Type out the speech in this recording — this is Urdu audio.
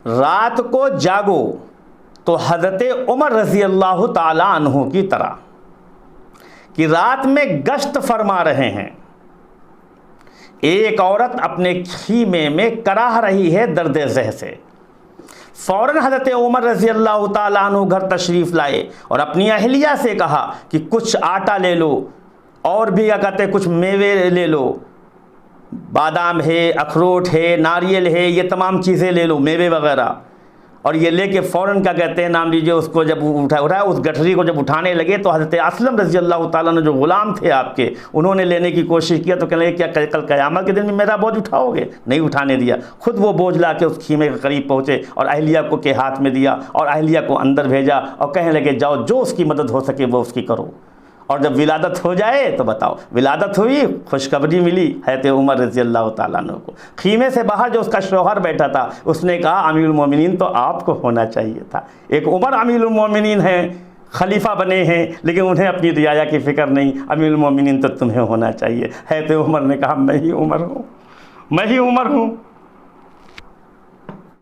رات کو جاگو تو حضرت عمر رضی اللہ تعالیٰ عنہ کی طرح کہ رات میں گشت فرما رہے ہیں، ایک عورت اپنے خیمے میں کراہ رہی ہے درد زہ سے، فوراً حضرت عمر رضی اللہ تعالیٰ عنہ گھر تشریف لائے اور اپنی اہلیہ سے کہا کہ کچھ آٹا لے لو اور بھی کیا کہتے ہیں کچھ میوے لے لو، بادام ہے، اخروٹ ہے، ناریل ہے، یہ تمام چیزیں لے لو، میوے وغیرہ، اور یہ لے کے فوراً کیا کہتے ہیں نام لیجیے اس کو، جب اٹھایا اس گٹھری کو جب اٹھانے لگے تو حضرت اسلم رضی اللہ تعالیٰ نے جو غلام تھے آپ کے، انہوں نے لینے کی کوشش کیا تو کہنے لگے کیا کل قیامت کے دن میں میرا بوجھ اٹھاؤ گے؟ نہیں اٹھانے دیا، خود وہ بوجھ لا کے اس خیمے کے قریب پہنچے اور اہلیہ کو کے ہاتھ میں دیا اور اہلیہ کو اندر بھیجا اور کہنے لگے جاؤ جو اس کی مدد ہو سکے وہ اس کی کرو، اور جب ولادت ہو جائے تو بتاؤ۔ ولادت ہوئی، خوشخبری ملی حضرت عمر رضی اللہ تعالیٰ عنہ کو۔ خیمے سے باہر جو اس کا شوہر بیٹھا تھا اس نے کہا امیر المومنین تو آپ کو ہونا چاہیے تھا، ایک عمر امیر المومنین ہیں، خلیفہ بنے ہیں، لیکن انہیں اپنی رعایا کی فکر نہیں، امیر المومنین تو تمہیں ہونا چاہیے۔ حضرت عمر نے کہا میں ہی عمر ہوں، میں ہی عمر ہوں۔